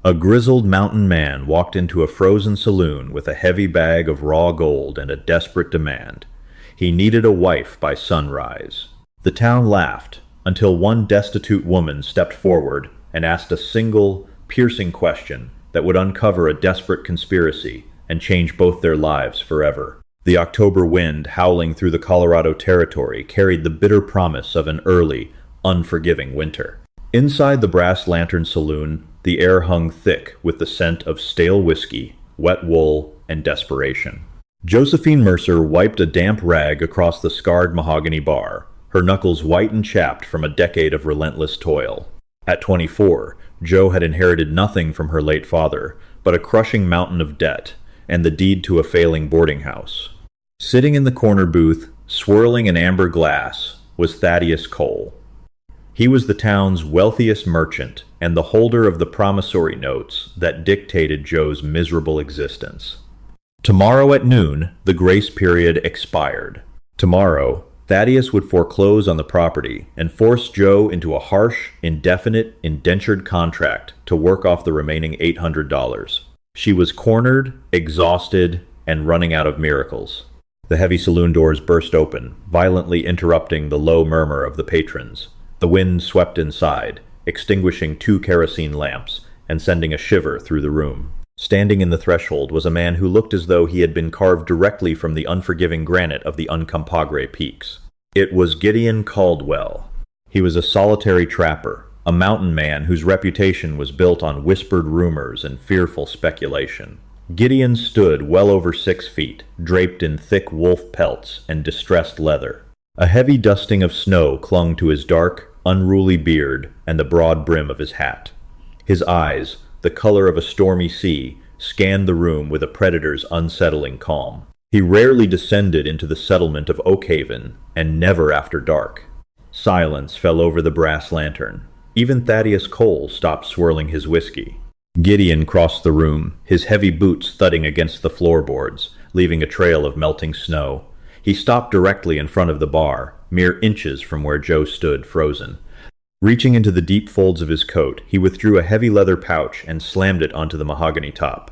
A grizzled mountain man walked into a frozen saloon with a heavy bag of raw gold and a desperate demand. He needed a wife by sunrise. The town laughed, until one destitute woman stepped forward and asked a single, piercing question that would uncover a desperate conspiracy and change both their lives forever. The October wind howling through the Colorado Territory carried the bitter promise of an early, unforgiving winter. Inside the Brass Lantern Saloon, the air hung thick with the scent of stale whiskey, wet wool, and desperation. Josephine Mercer wiped a damp rag across the scarred mahogany bar, her knuckles white and chapped from a decade of relentless toil. At 24, Jo had inherited nothing from her late father, but a crushing mountain of debt, and the deed to a failing boarding house. Sitting in the corner booth, swirling an amber glass, was Thaddeus Cole. He was the town's wealthiest merchant and the holder of the promissory notes that dictated Jo's miserable existence. Tomorrow at noon, the grace period expired. Tomorrow, Thaddeus would foreclose on the property and force Jo into a harsh, indefinite, indentured contract to work off the remaining $800. She was cornered, exhausted, and running out of miracles. The heavy saloon doors burst open, violently interrupting the low murmur of the patrons. The wind swept inside, extinguishing 2 kerosene lamps and sending a shiver through the room. Standing in the threshold was a man who looked as though he had been carved directly from the unforgiving granite of the Uncompahgre peaks. It was Gideon Caldwell. He was a solitary trapper, a mountain man whose reputation was built on whispered rumors and fearful speculation. Gideon stood well over 6 feet, draped in thick wolf pelts and distressed leather. A heavy dusting of snow clung to his dark, unruly beard and the broad brim of his hat. His eyes, the color of a stormy sea, scanned the room with a predator's unsettling calm. He rarely descended into the settlement of Oakhaven, and never after dark. Silence fell over the Brass Lantern. Even Thaddeus Cole stopped swirling his whiskey. Gideon crossed the room, his heavy boots thudding against the floorboards, leaving a trail of melting snow. He stopped directly in front of the bar, mere inches from where Jo stood frozen. Reaching into the deep folds of his coat, he withdrew a heavy leather pouch and slammed it onto the mahogany top.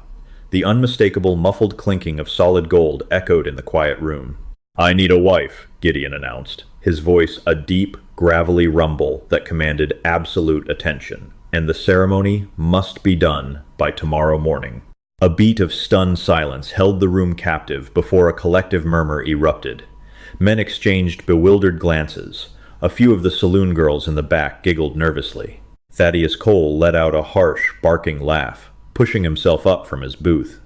The unmistakable, muffled clinking of solid gold echoed in the quiet room. "I need a wife," Gideon announced, his voice a deep, gravelly rumble that commanded absolute attention. "And the ceremony must be done by tomorrow morning." A beat of stunned silence held the room captive before a collective murmur erupted. Men exchanged bewildered glances. A few of the saloon girls in the back giggled nervously. Thaddeus Cole let out a harsh, barking laugh, pushing himself up from his booth.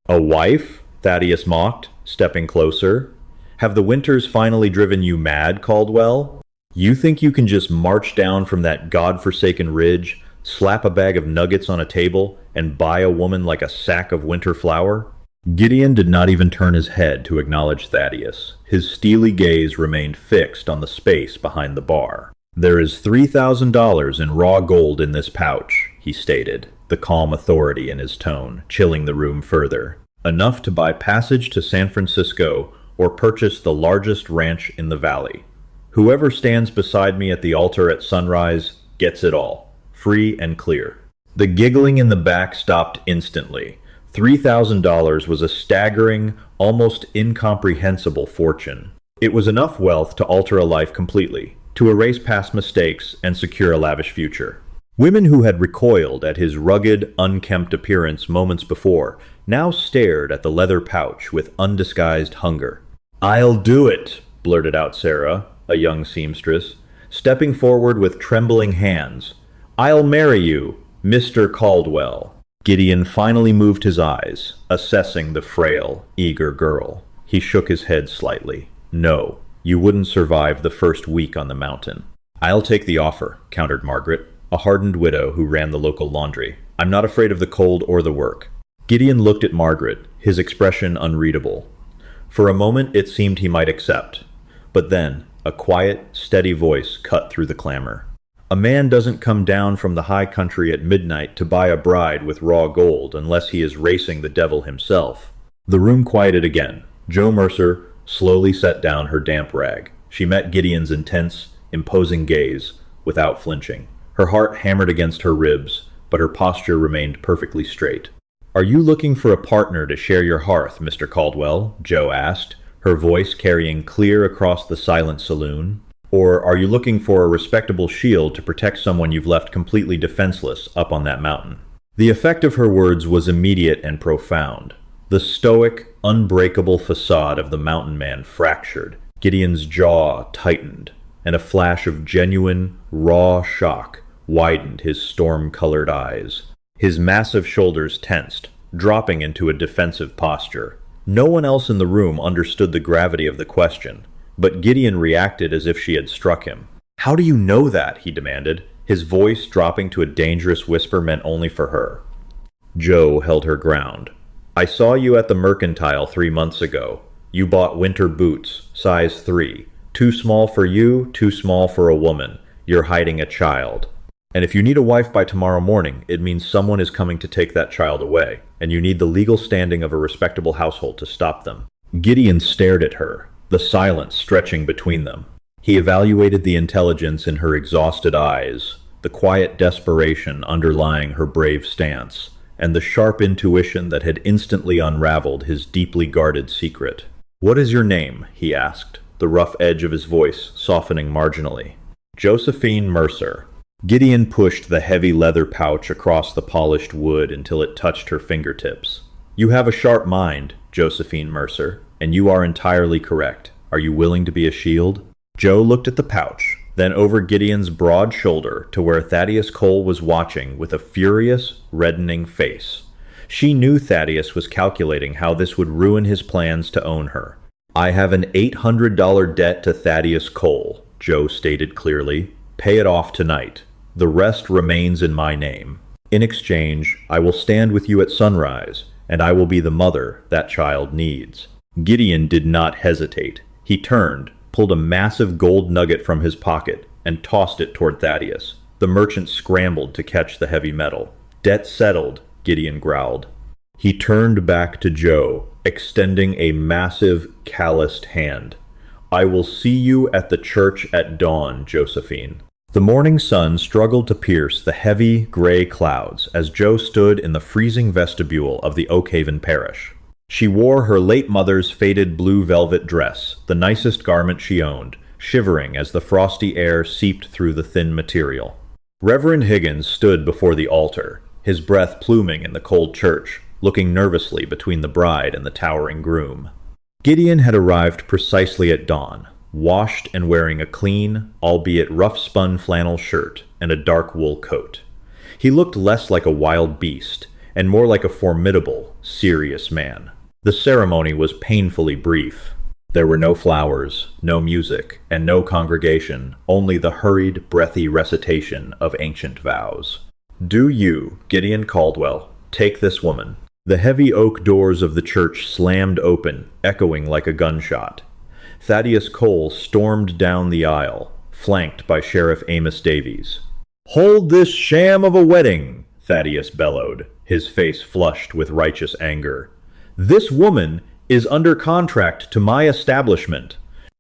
"A wife?" Thaddeus mocked, stepping closer. "Have the winters finally driven you mad, Caldwell? You think you can just march down from that god-forsaken ridge, slap a bag of nuggets on a table, and buy a woman like a sack of winter flour?" Gideon did not even turn his head to acknowledge Thaddeus. His steely gaze remained fixed on the space behind the bar. "There is $3,000 in raw gold in this pouch," he stated, the calm authority in his tone, chilling the room further. "Enough to buy passage to San Francisco or purchase the largest ranch in the valley. Whoever stands beside me at the altar at sunrise gets it all, free and clear." The giggling in the back stopped instantly. $3,000 was a staggering, almost incomprehensible fortune. It was enough wealth to alter a life completely, to erase past mistakes and secure a lavish future. Women who had recoiled at his rugged, unkempt appearance moments before now stared at the leather pouch with undisguised hunger. "I'll do it," blurted out Sarah, a young seamstress, stepping forward with trembling hands. "I'll marry you, Mr. Caldwell." Gideon finally moved his eyes, assessing the frail, eager girl. He shook his head slightly. "No, you wouldn't survive the first week on the mountain." "I'll take the offer," countered Margaret, a hardened widow who ran the local laundry. "I'm not afraid of the cold or the work." Gideon looked at Margaret, his expression unreadable. For a moment it seemed he might accept, but then a quiet, steady voice cut through the clamor. "A man doesn't come down from the high country at midnight to buy a bride with raw gold unless he is racing the devil himself." The room quieted again. Jo Mercer slowly set down her damp rag. She met Gideon's intense, imposing gaze without flinching. Her heart hammered against her ribs, but her posture remained perfectly straight. "Are you looking for a partner to share your hearth, Mr. Caldwell?" Joe asked, her voice carrying clear across the silent saloon. "Or are you looking for a respectable shield to protect someone you've left completely defenseless up on that mountain?" The effect of her words was immediate and profound. The stoic, unbreakable facade of the mountain man fractured. Gideon's jaw tightened, and a flash of genuine, raw shock widened his storm-colored eyes. His massive shoulders tensed, dropping into a defensive posture. No one else in the room understood the gravity of the question, but Gideon reacted as if she had struck him. "How do you know that?" he demanded, his voice dropping to a dangerous whisper meant only for her. Joe held her ground. "I saw you at the Mercantile 3 months ago. You bought winter boots, size 3. Too small for you, too small for a woman. You're hiding a child. And if you need a wife by tomorrow morning, it means someone is coming to take that child away, and you need the legal standing of a respectable household to stop them." Gideon stared at her, the silence stretching between them. He evaluated the intelligence in her exhausted eyes, the quiet desperation underlying her brave stance, and the sharp intuition that had instantly unraveled his deeply guarded secret. "What is your name?" he asked, the rough edge of his voice softening marginally. "Josephine Mercer." Gideon pushed the heavy leather pouch across the polished wood until it touched her fingertips. "You have a sharp mind, Josephine Mercer, and you are entirely correct. Are you willing to be a shield?" Joe looked at the pouch, then over Gideon's broad shoulder to where Thaddeus Cole was watching with a furious, reddening face. She knew Thaddeus was calculating how this would ruin his plans to own her. "I have an $800 debt to Thaddeus Cole," Joe stated clearly. "Pay it off tonight. The rest remains in my name. In exchange, I will stand with you at sunrise, and I will be the mother that child needs." Gideon did not hesitate. He turned, pulled a massive gold nugget from his pocket, and tossed it toward Thaddeus. The merchant scrambled to catch the heavy metal. "Debt settled," Gideon growled. He turned back to Joe, extending a massive, calloused hand. "I will see you at the church at dawn, Josephine." The morning sun struggled to pierce the heavy, gray clouds as Joe stood in the freezing vestibule of the Oakhaven parish. She wore her late mother's faded blue velvet dress, the nicest garment she owned, shivering as the frosty air seeped through the thin material. Reverend Higgins stood before the altar, his breath pluming in the cold church, looking nervously between the bride and the towering groom. Gideon had arrived precisely at dawn, washed and wearing a clean, albeit rough-spun flannel shirt and a dark wool coat. He looked less like a wild beast and more like a formidable, serious man. The ceremony was painfully brief. There were no flowers, no music, and no congregation, only the hurried, breathy recitation of ancient vows. "Do you, Gideon Caldwell, take this woman." The heavy oak doors of the church slammed open, echoing like a gunshot. Thaddeus Cole stormed down the aisle, flanked by Sheriff Amos Davies. "Hold this sham of a wedding!" Thaddeus bellowed, his face flushed with righteous anger. "This woman is under contract to my establishment."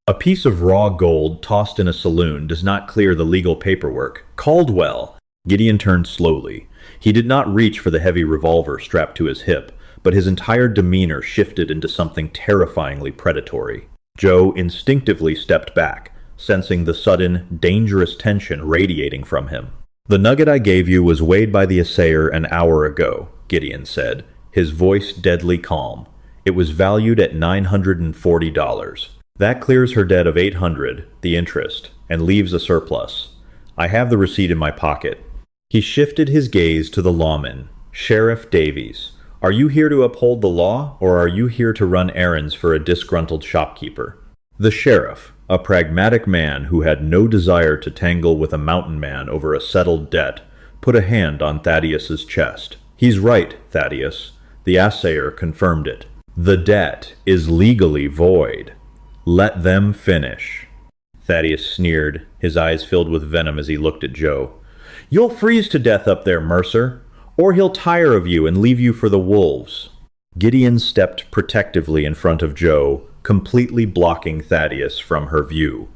A piece of raw gold tossed in a saloon does not clear the legal paperwork. "Caldwell!" Gideon turned slowly. He did not reach for the heavy revolver strapped to his hip, but his entire demeanor shifted into something terrifyingly predatory. Joe instinctively stepped back, sensing the sudden, dangerous tension radiating from him. "The nugget I gave you was weighed by the assayer an hour ago," Gideon said, his voice deadly calm. "It was valued at $940. That clears her debt of $800, the interest, and leaves a surplus. I have the receipt in my pocket." He shifted his gaze to the lawman. "Sheriff Davies, are you here to uphold the law, or are you here to run errands for a disgruntled shopkeeper?" The sheriff, a pragmatic man who had no desire to tangle with a mountain man over a settled debt, put a hand on Thaddeus's chest. "He's right, Thaddeus. The assayer confirmed it. The debt is legally void. Let them finish." Thaddeus sneered, his eyes filled with venom as he looked at Joe. "You'll freeze to death up there, Mercer, or he'll tire of you and leave you for the wolves." Gideon stepped protectively in front of Joe, completely blocking Thaddeus from her view.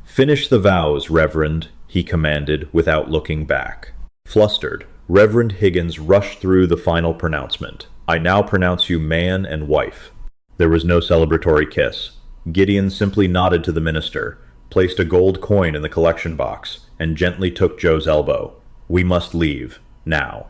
"Finish the vows, Reverend," he commanded without looking back. Flustered, Reverend Higgins rushed through the final pronouncement. I now pronounce you man and wife. There was no celebratory kiss. Gideon simply nodded to the minister, placed a gold coin in the collection box, and gently took Joe's elbow. We must leave, now.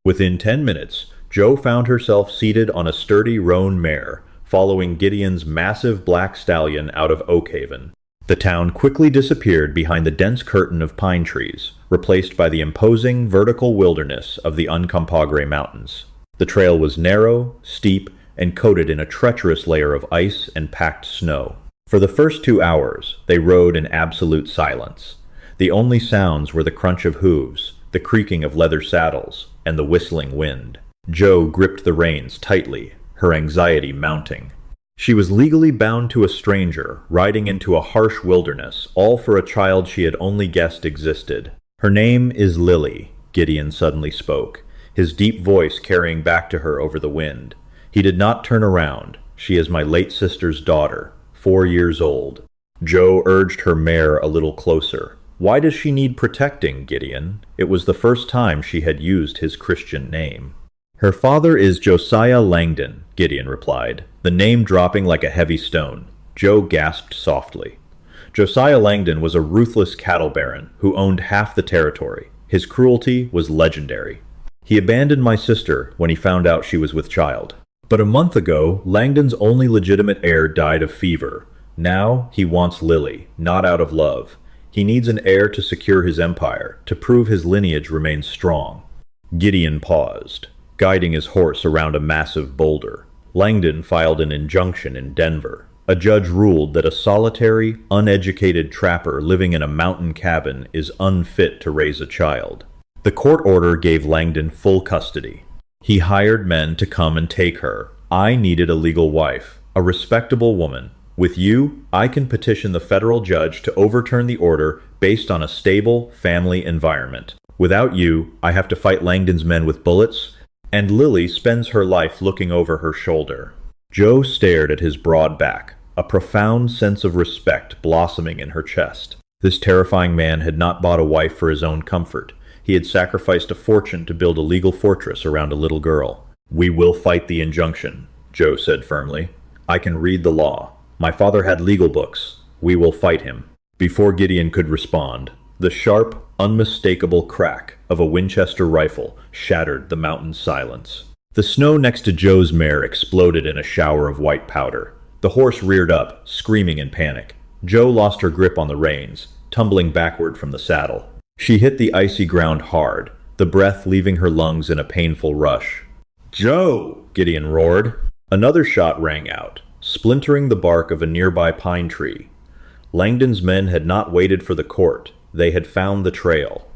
Within 10 minutes, Joe found herself seated on a sturdy roan mare, following Gideon's massive black stallion out of Oakhaven. The town quickly disappeared behind the dense curtain of pine trees, replaced by the imposing vertical wilderness of the Uncompahgre Mountains. The trail was narrow, steep, and coated in a treacherous layer of ice and packed snow. For the first 2 hours, they rode in absolute silence. The only sounds were the crunch of hooves, the creaking of leather saddles, and the whistling wind. Joe gripped the reins tightly, her anxiety mounting. She was legally bound to a stranger, riding into a harsh wilderness, all for a child she had only guessed existed. Her name is Lily, Gideon suddenly spoke, his deep voice carrying back to her over the wind. He did not turn around. She is my late sister's daughter, 4 years old. Joe urged her mare a little closer. Why does she need protecting, Gideon? It was the first time she had used his Christian name. Her father is Josiah Langdon, Gideon replied, the name dropping like a heavy stone. Joe gasped softly. Josiah Langdon was a ruthless cattle baron who owned half the territory. His cruelty was legendary. He abandoned my sister when he found out she was with child. But a month ago, Langdon's only legitimate heir died of fever. Now he wants Lily, not out of love. He needs an heir to secure his empire, to prove his lineage remains strong. Gideon paused, guiding his horse around a massive boulder. Langdon filed an injunction in Denver. A judge ruled that a solitary, uneducated trapper living in a mountain cabin is unfit to raise a child. The court order gave Langdon full custody. He hired men to come and take her. I needed a legal wife, a respectable woman. With you, I can petition the federal judge to overturn the order based on a stable family environment. Without you, I have to fight Langdon's men with bullets, and Lily spends her life looking over her shoulder. Joe stared at his broad back, a profound sense of respect blossoming in her chest. This terrifying man had not bought a wife for his own comfort. He had sacrificed a fortune to build a legal fortress around a little girl. We will fight the injunction, Joe said firmly. I can read the law. My father had legal books. We will fight him. Before Gideon could respond, the sharp, unmistakable crack of a Winchester rifle shattered the mountain's silence. The snow next to Joe's mare exploded in a shower of white powder. The horse reared up, screaming in panic. Joe lost her grip on the reins, tumbling backward from the saddle. She hit the icy ground hard, the breath leaving her lungs in a painful rush. "Joe!" Gideon roared. Another shot rang out, splintering the bark of a nearby pine tree. Langdon's men had not waited for the court. They had found the trail.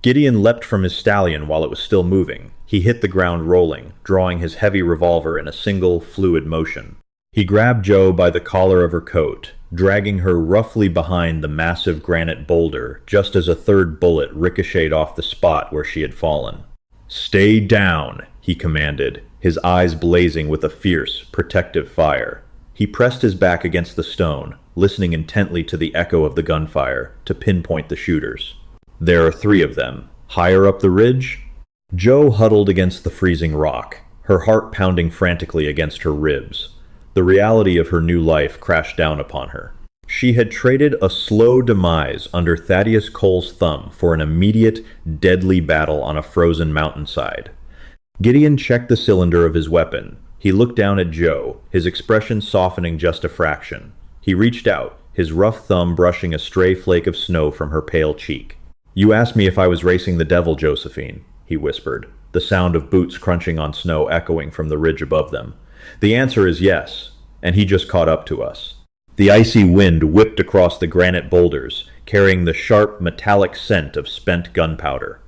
Gideon leapt from his stallion while it was still moving. He hit the ground rolling, drawing his heavy revolver in a single, fluid motion. He grabbed Joe by the collar of her coat, dragging her roughly behind the massive granite boulder just as a third bullet ricocheted off the spot where she had fallen. "Stay down," he commanded, his eyes blazing with a fierce, protective fire. He pressed his back against the stone, listening intently to the echo of the gunfire to pinpoint the shooters. There are 3 of them. Higher up the ridge? Joe huddled against the freezing rock, her heart pounding frantically against her ribs. The reality of her new life crashed down upon her. She had traded a slow demise under Thaddeus Cole's thumb for an immediate, deadly battle on a frozen mountainside. Gideon checked the cylinder of his weapon. He looked down at Joe, his expression softening just a fraction. He reached out, his rough thumb brushing a stray flake of snow from her pale cheek. "You asked me if I was racing the devil, Josephine," he whispered, the sound of boots crunching on snow echoing from the ridge above them. "The answer is yes, and he just caught up to us." The icy wind whipped across the granite boulders, carrying the sharp, metallic scent of spent gunpowder.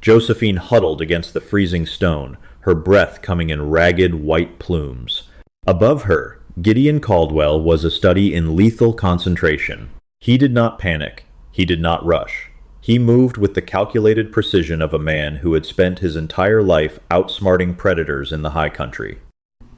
Josephine huddled against the freezing stone, her breath coming in ragged, white plumes. Above her, Gideon Caldwell was a study in lethal concentration. He did not panic. He did not rush. He moved with the calculated precision of a man who had spent his entire life outsmarting predators in the high country.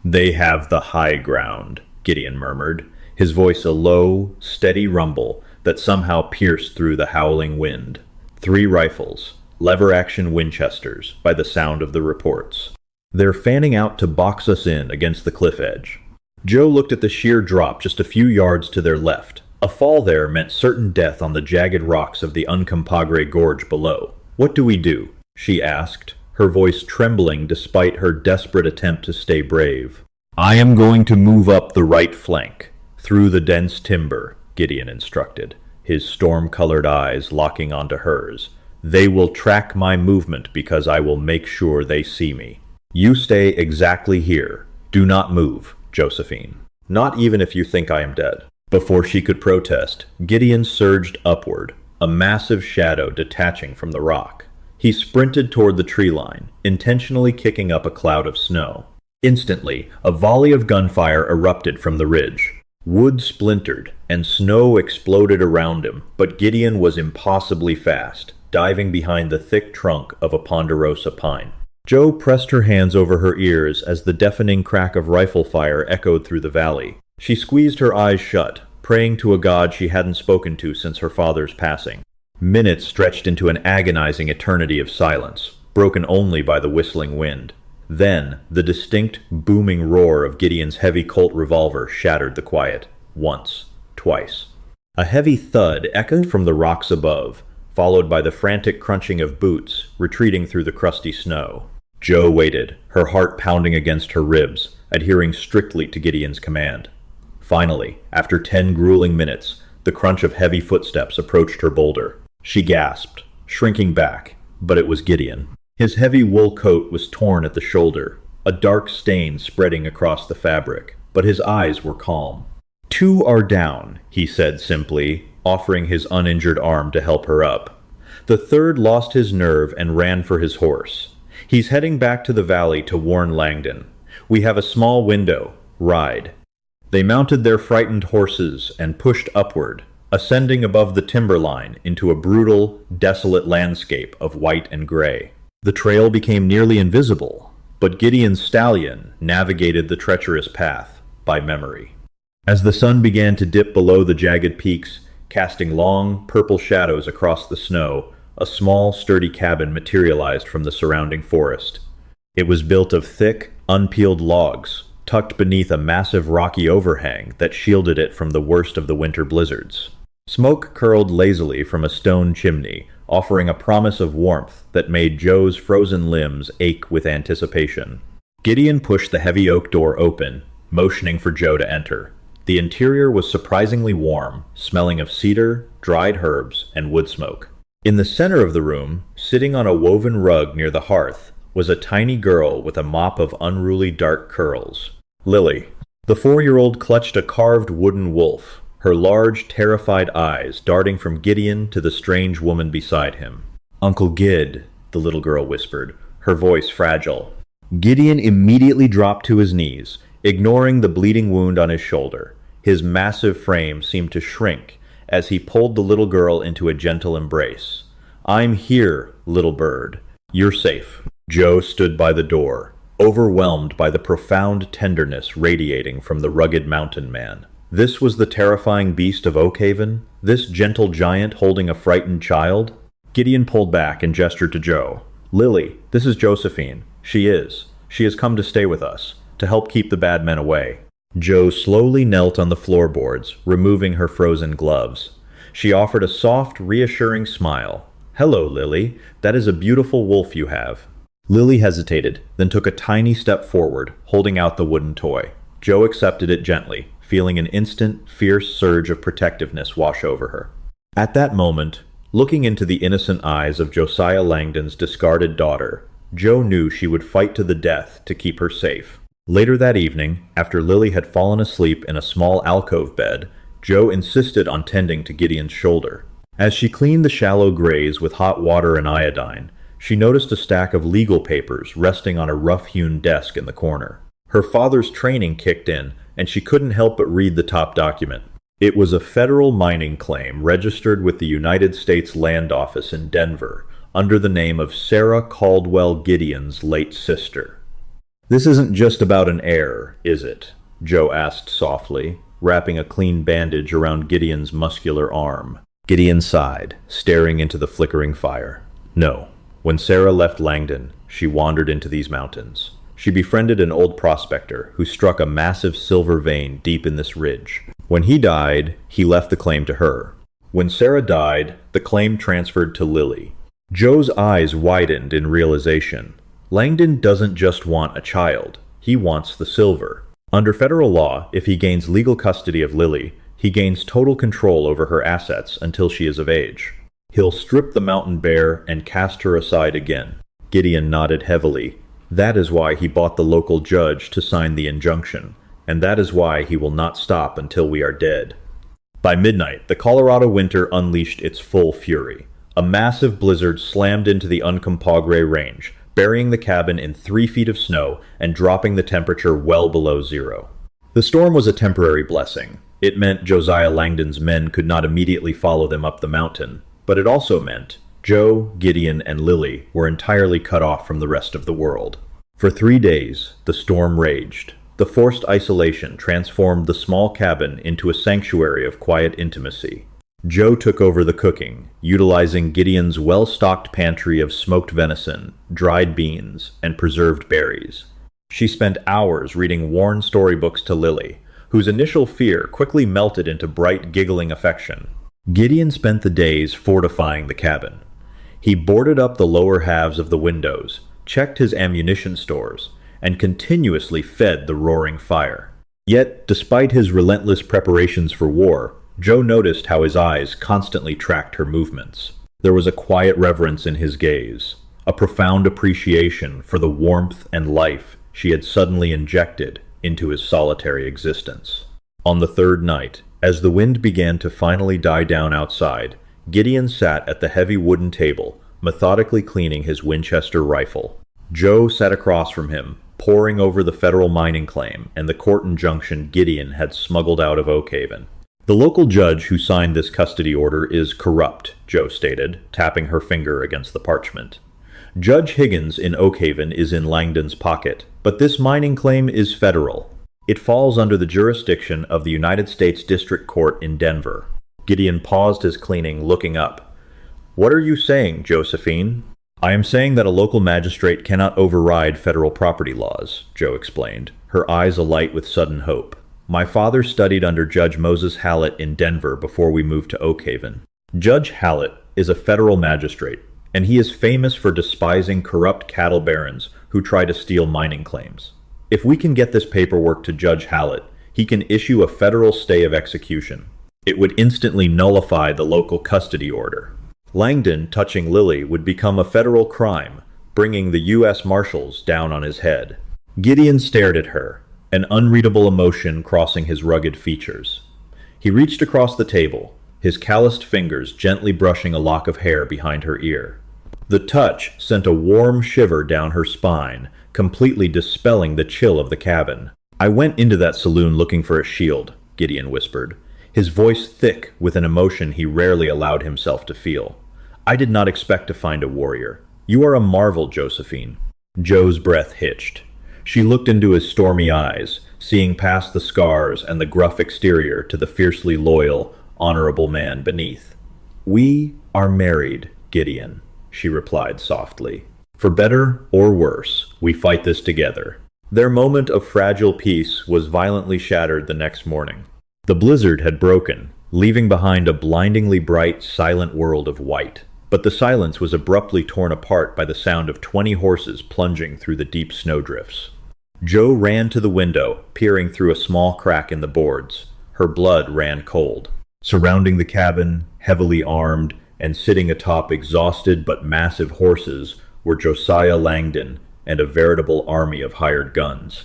"They have the high ground," Gideon murmured, his voice a low, steady rumble that somehow pierced through the howling wind. 3 rifles. lever-action Winchesters, by the sound of the reports. They're fanning out to box us in against the cliff edge. Joe looked at the sheer drop just a few yards to their left. A fall there meant certain death on the jagged rocks of the Uncompahgre Gorge below. "What do we do?" she asked, her voice trembling despite her desperate attempt to stay brave. "I am going to move up the right flank, through the dense timber," Gideon instructed, his storm-colored eyes locking onto hers. "They will track my movement because I will make sure they see me. You stay exactly here. Do not move, Josephine. Not even if you think I am dead." Before she could protest, Gideon surged upward, a massive shadow detaching from the rock. He sprinted toward the tree line, intentionally kicking up a cloud of snow. Instantly, a volley of gunfire erupted from the ridge. Wood splintered, and snow exploded around him, but Gideon was impossibly fast, diving behind the thick trunk of a ponderosa pine. Joe pressed her hands over her ears as the deafening crack of rifle fire echoed through the valley. She squeezed her eyes shut, praying to a god she hadn't spoken to since her father's passing. Minutes stretched into an agonizing eternity of silence, broken only by the whistling wind. Then, the distinct, booming roar of Gideon's heavy Colt revolver shattered the quiet. Once, twice. A heavy thud echoed from the rocks above, followed by the frantic crunching of boots retreating through the crusty snow. Joe waited, her heart pounding against her ribs, adhering strictly to Gideon's command. Finally, after 10 grueling minutes, the crunch of heavy footsteps approached her boulder. She gasped, shrinking back, but it was Gideon. His heavy wool coat was torn at the shoulder, a dark stain spreading across the fabric, but his eyes were calm. "2 are down," he said simply, offering his uninjured arm to help her up. "The 3rd lost his nerve and ran for his horse. He's heading back to the valley to warn Langdon. We have a small window. Ride." They mounted their frightened horses and pushed upward, ascending above the timberline into a brutal, desolate landscape of white and gray. The trail became nearly invisible, but Gideon's stallion navigated the treacherous path by memory. As the sun began to dip below the jagged peaks, casting long, purple shadows across the snow, a small, sturdy cabin materialized from the surrounding forest. It was built of thick, unpeeled logs, tucked beneath a massive rocky overhang that shielded it from the worst of the winter blizzards. Smoke curled lazily from a stone chimney, offering a promise of warmth that made Joe's frozen limbs ache with anticipation. Gideon pushed the heavy oak door open, motioning for Joe to enter. The interior was surprisingly warm, smelling of cedar, dried herbs, and wood smoke. In the center of the room, sitting on a woven rug near the hearth, was a tiny girl with a mop of unruly dark curls. Lily. The 4-year-old clutched a carved wooden wolf, her large, terrified eyes darting from Gideon to the strange woman beside him. "Uncle Gid," the little girl whispered, her voice fragile. Gideon immediately dropped to his knees, ignoring the bleeding wound on his shoulder. His massive frame seemed to shrink as he pulled the little girl into a gentle embrace. "I'm here, little bird. You're safe." Joe stood by the door, overwhelmed by the profound tenderness radiating from the rugged mountain man. This was the terrifying beast of Oakhaven? This gentle giant holding a frightened child? Gideon pulled back and gestured to Joe. "Lily, this is Josephine. She has come to stay with us, to help keep the bad men away." Joe slowly knelt on the floorboards, removing her frozen gloves. She offered a soft, reassuring smile. "Hello, Lily. That is a beautiful wolf you have." Lily hesitated, then took a tiny step forward, holding out the wooden toy. Joe accepted it gently, feeling an instant, fierce surge of protectiveness wash over her. At that moment, looking into the innocent eyes of Josiah Langdon's discarded daughter, Joe knew she would fight to the death to keep her safe. Later that evening, after Lily had fallen asleep in a small alcove bed, Joe insisted on tending to Gideon's shoulder. As she cleaned the shallow graze with hot water and iodine, she noticed a stack of legal papers resting on a rough-hewn desk in the corner. Her father's training kicked in, and she couldn't help but read the top document. It was a federal mining claim registered with the United States Land Office in Denver, under the name of Sarah Caldwell Gideon's late sister. "This isn't just about an heir, is it?" Joe asked softly, wrapping a clean bandage around Gideon's muscular arm. Gideon sighed, staring into the flickering fire. "No, When Sarah left Langdon, she wandered into these mountains. She befriended an old prospector who struck a massive silver vein deep in this ridge. When he died, he left the claim to her. When Sarah died, the claim transferred to Lily. Joe's eyes widened in realization. Langdon doesn't just want a child, he wants the silver. Under federal law, if he gains legal custody of Lily, he gains total control over her assets until she is of age. He'll strip the mountain bare and cast her aside again. Gideon nodded heavily. That is why he bought the local judge to sign the injunction, and that is why he will not stop until we are dead. By midnight, the Colorado winter unleashed its full fury. A massive blizzard slammed into the Uncompahgre Range, burying the cabin in 3 feet of snow and dropping the temperature well below zero. The storm was a temporary blessing. It meant Josiah Langdon's men could not immediately follow them up the mountain, but it also meant Joe, Gideon, and Lily were entirely cut off from the rest of the world. For 3 days, the storm raged. The forced isolation transformed the small cabin into a sanctuary of quiet intimacy. Joe took over the cooking, utilizing Gideon's well-stocked pantry of smoked venison, dried beans, and preserved berries. She spent hours reading worn storybooks to Lily, whose initial fear quickly melted into bright, giggling affection. Gideon spent the days fortifying the cabin. He boarded up the lower halves of the windows, checked his ammunition stores, and continuously fed the roaring fire. Yet, despite his relentless preparations for war, Joe noticed how his eyes constantly tracked her movements. There was a quiet reverence in his gaze, a profound appreciation for the warmth and life she had suddenly injected into his solitary existence. On the 3rd night, as the wind began to finally die down outside, Gideon sat at the heavy wooden table, methodically cleaning his Winchester rifle. Joe sat across from him, poring over the federal mining claim and the court injunction Gideon had smuggled out of Oak Haven. The local judge who signed this custody order is corrupt, Joe stated, tapping her finger against the parchment. Judge Higgins in Oak Haven is in Langdon's pocket, but this mining claim is federal. It falls under the jurisdiction of the United States District Court in Denver. Gideon paused his cleaning, looking up. "What are you saying, Josephine?" "I am saying that a local magistrate cannot override federal property laws," Joe explained, her eyes alight with sudden hope. "My father studied under Judge Moses Hallett in Denver before we moved to Oak Haven. Judge Hallett is a federal magistrate, and he is famous for despising corrupt cattle barons who try to steal mining claims. If we can get this paperwork to Judge Hallett, he can issue a federal stay of execution. It would instantly nullify the local custody order. Langdon touching Lily would become a federal crime, bringing the U.S. Marshals down on his head." Gideon stared at her, an unreadable emotion crossing his rugged features. He reached across the table, his calloused fingers gently brushing a lock of hair behind her ear. The touch sent a warm shiver down her spine, completely dispelling the chill of the cabin. "I went into that saloon looking for a shield," Gideon whispered, his voice thick with an emotion he rarely allowed himself to feel. "I did not expect to find a warrior. You are a marvel, Josephine." Joe's breath hitched. She looked into his stormy eyes, seeing past the scars and the gruff exterior to the fiercely loyal, honorable man beneath. "We are married, Gideon," she replied softly. "For better or worse, we fight this together." Their moment of fragile peace was violently shattered the next morning. The blizzard had broken, leaving behind a blindingly bright, silent world of white. But the silence was abruptly torn apart by the sound of 20 horses plunging through the deep snowdrifts. Joe ran to the window, peering through a small crack in the boards. Her blood ran cold. Surrounding the cabin, heavily armed, and sitting atop exhausted but massive horses, were Josiah Langdon and a veritable army of hired guns.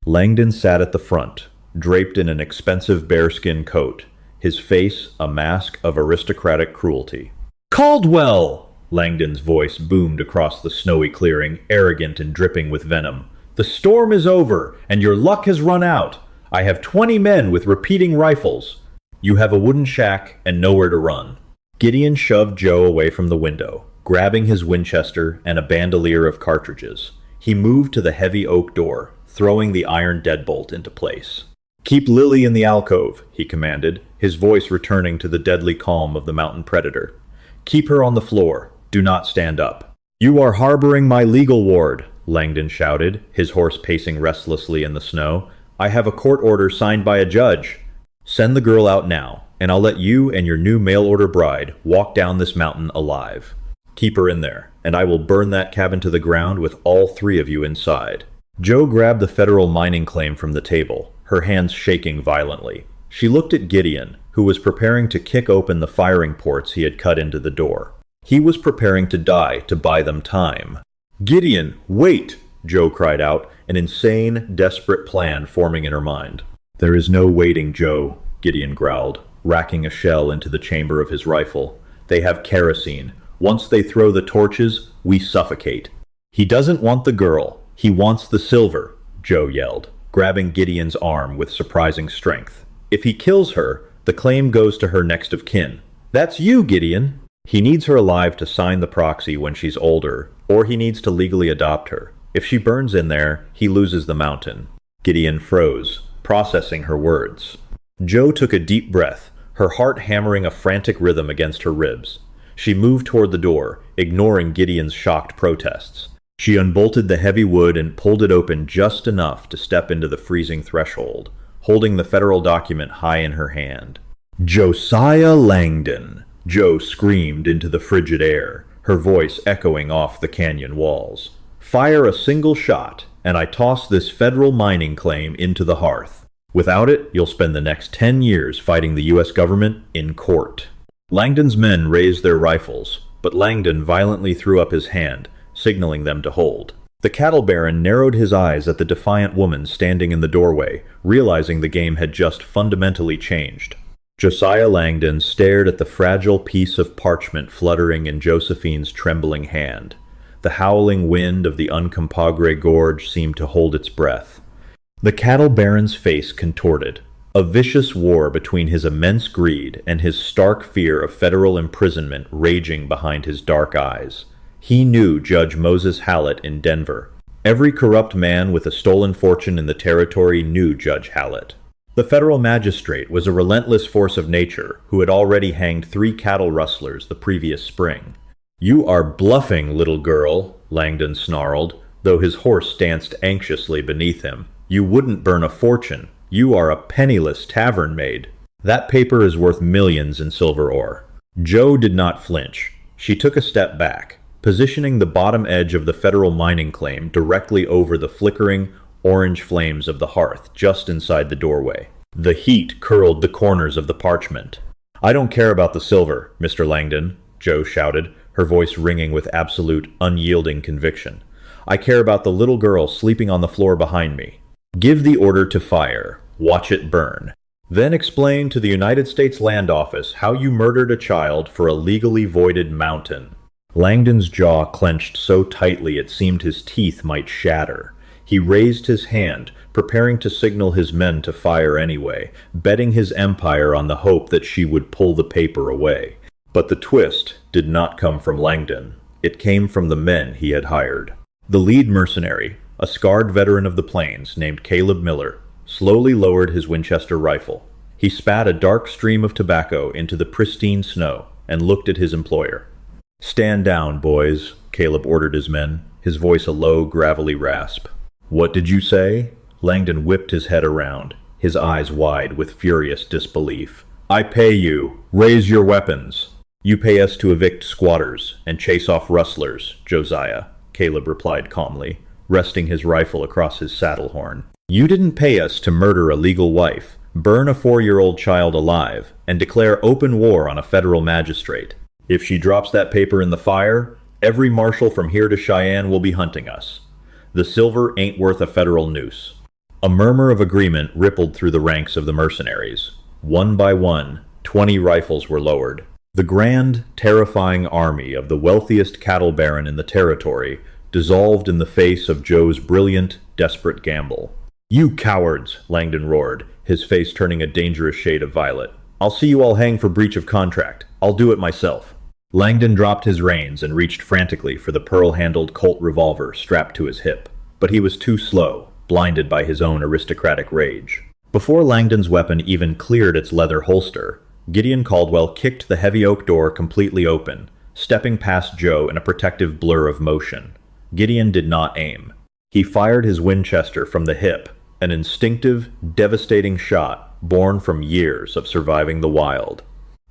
Langdon sat at the front, draped in an expensive bearskin coat, his face a mask of aristocratic cruelty. "Caldwell!" Langdon's voice boomed across the snowy clearing, arrogant and dripping with venom. "The storm is over, and your luck has run out. I have 20 men with repeating rifles. You have a wooden shack and nowhere to run." Gideon shoved Joe away from the window, grabbing his Winchester and a bandolier of cartridges. He moved to the heavy oak door, throwing the iron deadbolt into place. "Keep Lily in the alcove," he commanded, his voice returning to the deadly calm of the mountain predator. "Keep her on the floor. Do not stand up." "You are harboring my legal ward," Langdon shouted, his horse pacing restlessly in the snow. "I have a court order signed by a judge. Send the girl out now, and I'll let you and your new mail-order bride walk down this mountain alive. Keep her in there, and I will burn that cabin to the ground with all three of you inside." Joe grabbed the federal mining claim from the table, her hands shaking violently. She looked at Gideon, who was preparing to kick open the firing ports he had cut into the door. He was preparing to die to buy them time. "Gideon, wait!" Joe cried out, an insane, desperate plan forming in her mind. "There is no waiting, Joe," Gideon growled, racking a shell into the chamber of his rifle. "They have kerosene. Once they throw the torches, we suffocate." "He doesn't want the girl. He wants the silver," Joe yelled, grabbing Gideon's arm with surprising strength. "If he kills her, the claim goes to her next of kin." "That's you, Gideon!" "He needs her alive to sign the proxy when she's older, or he needs to legally adopt her. If she burns in there, he loses the mountain." Gideon froze, processing her words. Joe took a deep breath, her heart hammering a frantic rhythm against her ribs. She moved toward the door, ignoring Gideon's shocked protests. She unbolted the heavy wood and pulled it open just enough to step into the freezing threshold, holding the federal document high in her hand. "Josiah Langdon!" Joe screamed into the frigid air, her voice echoing off the canyon walls. "Fire a single shot, and I toss this federal mining claim into the hearth. Without it, you'll spend the next 10 years fighting the U.S. government in court." Langdon's men raised their rifles, but Langdon violently threw up his hand, signaling them to hold. The cattle baron narrowed his eyes at the defiant woman standing in the doorway, realizing the game had just fundamentally changed. Josiah Langdon stared at the fragile piece of parchment fluttering in Josephine's trembling hand. The howling wind of the Uncompahgre Gorge seemed to hold its breath. The cattle baron's face contorted, a vicious war between his immense greed and his stark fear of federal imprisonment raging behind his dark eyes. He knew Judge Moses Hallett in Denver. Every corrupt man with a stolen fortune in the territory knew Judge Hallett. The federal magistrate was a relentless force of nature who had already hanged 3 cattle rustlers the previous spring. "You are bluffing, little girl," Langdon snarled, though his horse danced anxiously beneath him. "You wouldn't burn a fortune. You are a penniless tavern maid. That paper is worth millions in silver ore." Joe did not flinch. She took a step back, positioning the bottom edge of the federal mining claim directly over the flickering, orange flames of the hearth just inside the doorway. The heat curled the corners of the parchment. "I don't care about the silver, Mr. Langdon," Joe shouted, her voice ringing with absolute, unyielding conviction. "I care about the little girl sleeping on the floor behind me. Give the order to fire. Watch it burn. Then explain to the United States Land Office how you murdered a child for a legally voided mountain." Langdon's jaw clenched so tightly it seemed his teeth might shatter. He raised his hand, preparing to signal his men to fire anyway, betting his empire on the hope that she would pull the paper away. But the twist did not come from Langdon. It came from the men he had hired. The lead mercenary, a scarred veteran of the plains named Caleb Miller, slowly lowered his Winchester rifle. He spat a dark stream of tobacco into the pristine snow and looked at his employer. "Stand down, boys," Caleb ordered his men, his voice a low, gravelly rasp. "What did you say?" Langdon whipped his head around, his eyes wide with furious disbelief. "I pay you. Raise your weapons." "You pay us to evict squatters and chase off rustlers, Josiah," Caleb replied calmly, resting his rifle across his saddle horn. "You didn't pay us to murder a legal wife, burn a 4-year-old child alive, and declare open war on a federal magistrate. If she drops that paper in the fire, every marshal from here to Cheyenne will be hunting us. The silver ain't worth a federal noose." A murmur of agreement rippled through the ranks of the mercenaries. One by one, 20 rifles were lowered. The grand, terrifying army of the wealthiest cattle baron in the territory dissolved in the face of Joe's brilliant, desperate gamble. "You cowards!" Langdon roared, his face turning a dangerous shade of violet. "I'll see you all hang for breach of contract. I'll do it myself." Langdon dropped his reins and reached frantically for the pearl-handled Colt revolver strapped to his hip. But he was too slow, blinded by his own aristocratic rage. Before Langdon's weapon even cleared its leather holster, Gideon Caldwell kicked the heavy oak door completely open, stepping past Joe in a protective blur of motion. Gideon did not aim. He fired his Winchester from the hip, an instinctive, devastating shot born from years of surviving the wild.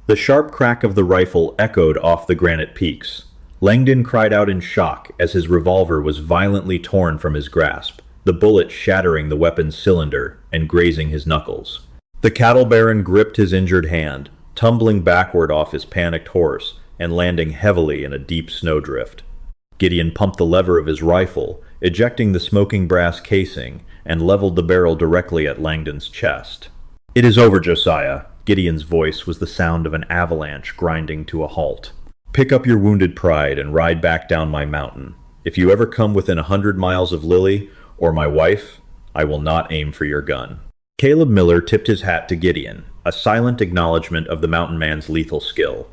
The sharp crack of the rifle echoed off the granite peaks. Langdon cried out in shock as his revolver was violently torn from his grasp, the bullet shattering the weapon's cylinder and grazing his knuckles. The cattle baron gripped his injured hand, tumbling backward off his panicked horse and landing heavily in a deep snowdrift. Gideon pumped the lever of his rifle, ejecting the smoking brass casing, and leveled the barrel directly at Langdon's chest. "It is over, Josiah." Gideon's voice was the sound of an avalanche grinding to a halt. "Pick up your wounded pride and ride back down my mountain. If you ever come within 100 miles of Lily or my wife, I will not aim for your gun." Caleb Miller tipped his hat to Gideon, a silent acknowledgement of the mountain man's lethal skill.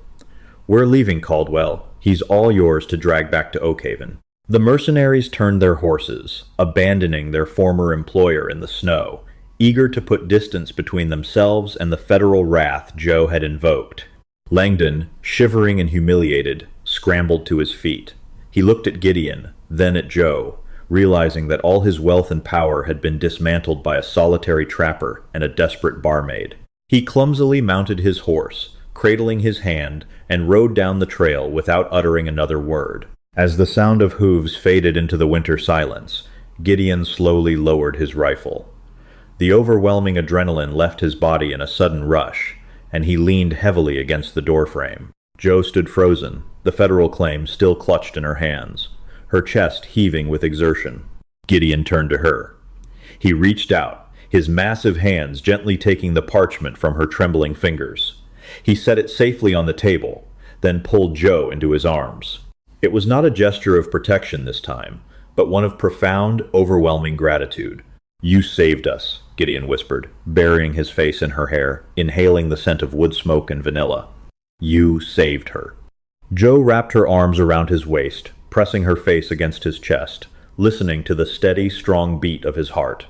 "We're leaving, Caldwell. He's all yours to drag back to Oakhaven." The mercenaries turned their horses, abandoning their former employer in the snow, eager to put distance between themselves and the federal wrath Joe had invoked. Langdon, shivering and humiliated, scrambled to his feet. He looked at Gideon, then at Joe, realizing that all his wealth and power had been dismantled by a solitary trapper and a desperate barmaid. He clumsily mounted his horse, cradling his hand, and rode down the trail without uttering another word. As the sound of hooves faded into the winter silence, Gideon slowly lowered his rifle. The overwhelming adrenaline left his body in a sudden rush, and he leaned heavily against the doorframe. Joe stood frozen, the federal claim still clutched in her hands, her chest heaving with exertion. Gideon turned to her. He reached out, his massive hands gently taking the parchment from her trembling fingers. He set it safely on the table, then pulled Joe into his arms. It was not a gesture of protection this time, but one of profound, overwhelming gratitude. "You saved us," Gideon whispered, burying his face in her hair, inhaling the scent of wood smoke and vanilla. "You saved her." Joe wrapped her arms around his waist, pressing her face against his chest, listening to the steady, strong beat of his heart.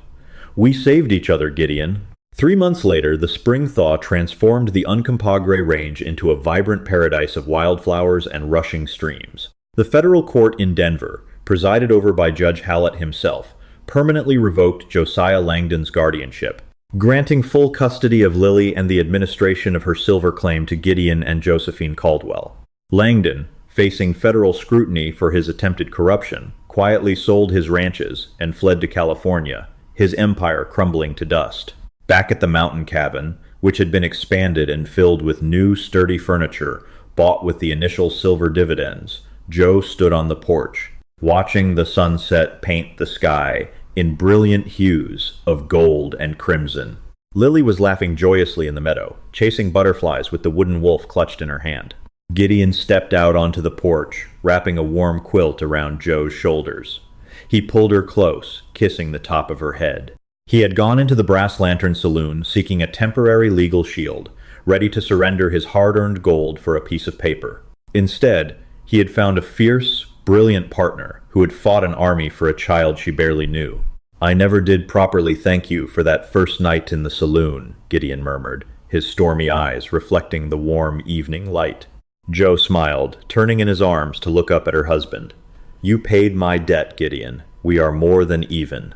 "We saved each other, Gideon." 3 months later, the spring thaw transformed the Uncompahgre Range into a vibrant paradise of wildflowers and rushing streams. The federal court in Denver, presided over by Judge Hallett himself, permanently revoked Josiah Langdon's guardianship, granting full custody of Lily and the administration of her silver claim to Gideon and Josephine Caldwell. Langdon, facing federal scrutiny for his attempted corruption, quietly sold his ranches and fled to California, his empire crumbling to dust. Back at the mountain cabin, which had been expanded and filled with new, sturdy furniture bought with the initial silver dividends, Joe stood on the porch, watching the sunset paint the sky in brilliant hues of gold and crimson. Lily was laughing joyously in the meadow, chasing butterflies with the wooden wolf clutched in her hand. Gideon stepped out onto the porch, wrapping a warm quilt around Joe's shoulders. He pulled her close, kissing the top of her head. He had gone into the Brass Lantern Saloon seeking a temporary legal shield, ready to surrender his hard-earned gold for a piece of paper. Instead, he had found a fierce, brilliant partner who had fought an army for a child she barely knew. "I never did properly thank you for that first night in the saloon," Gideon murmured, his stormy eyes reflecting the warm evening light. Joe smiled, turning in his arms to look up at her husband. "You paid my debt, Gideon. We are more than even."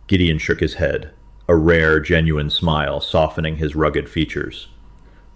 Gideon shook his head, a rare, genuine smile softening his rugged features.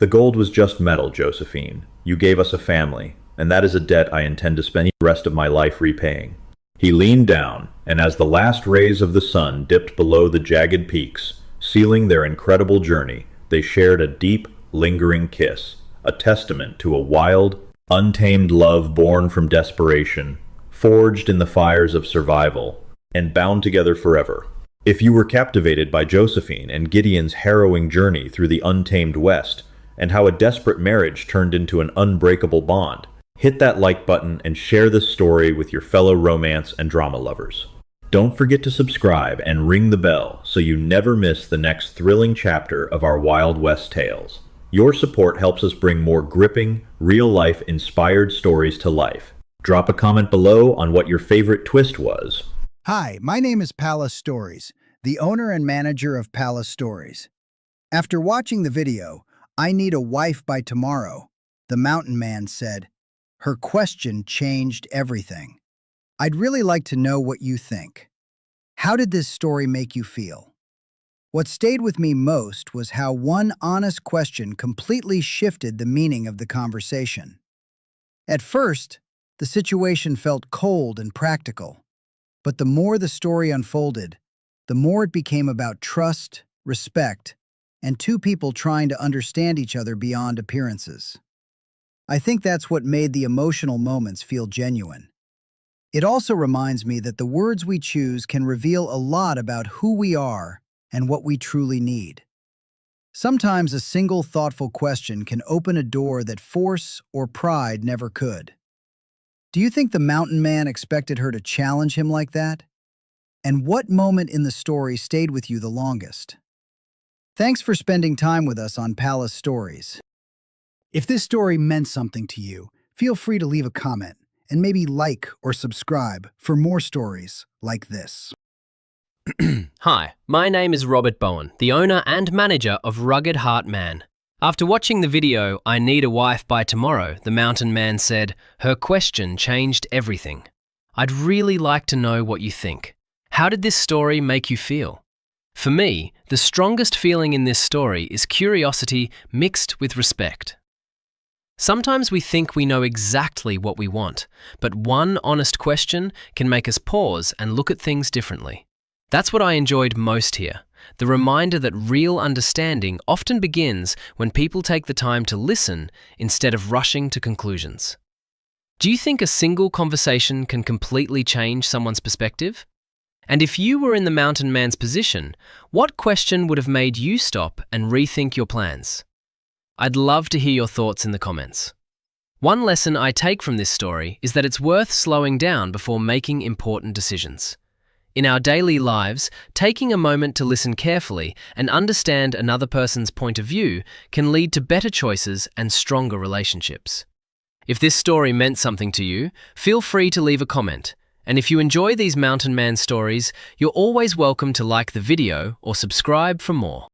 "The gold was just metal, Josephine. You gave us a family, and that is a debt I intend to spend the rest of my life repaying." He leaned down, and as the last rays of the sun dipped below the jagged peaks, sealing their incredible journey, they shared a deep, lingering kiss, a testament to a wild, untamed love born from desperation, forged in the fires of survival, and bound together forever. If you were captivated by Josephine and Gideon's harrowing journey through the untamed West, and how a desperate marriage turned into an unbreakable bond, hit that like button and share this story with your fellow romance and drama lovers. Don't forget to subscribe and ring the bell so you never miss the next thrilling chapter of our Wild West tales. Your support helps us bring more gripping, real-life inspired stories to life. Drop a comment below on what your favorite twist was. Hi, my name is Palace Stories, the owner and manager of Palace Stories. After watching the video, "I need a wife by tomorrow," the mountain man said, Her question changed everything. I'd really like to know what you think. How did this story make you feel? What stayed with me most was how one honest question completely shifted the meaning of the conversation. At first, the situation felt cold and practical, but the more the story unfolded, the more it became about trust, respect, and two people trying to understand each other beyond appearances. I think that's what made the emotional moments feel genuine. It also reminds me that the words we choose can reveal a lot about who we are and what we truly need. Sometimes a single thoughtful question can open a door that force or pride never could. Do you think the mountain man expected her to challenge him like that? And what moment in the story stayed with you the longest? Thanks for spending time with us on Palace Stories. If this story meant something to you, feel free to leave a comment and maybe like or subscribe for more stories like this. Hi, my name is Robert Bowen, the owner and manager of Rugged Heart Man. After watching the video, I Need a Wife by Tomorrow, the mountain man said, her question changed everything. I'd really like to know what you think. How did this story make you feel? For me, the strongest feeling in this story is curiosity mixed with respect. Sometimes we think we know exactly what we want, but one honest question can make us pause and look at things differently. That's what I enjoyed most here, the reminder that real understanding often begins when people take the time to listen instead of rushing to conclusions. Do you think a single conversation can completely change someone's perspective? And if you were in the mountain man's position, what question would have made you stop and rethink your plans? I'd love to hear your thoughts in the comments. One lesson I take from this story is that it's worth slowing down before making important decisions. In our daily lives, taking a moment to listen carefully and understand another person's point of view can lead to better choices and stronger relationships. If this story meant something to you, feel free to leave a comment. And if you enjoy these mountain man stories, you're always welcome to like the video or subscribe for more.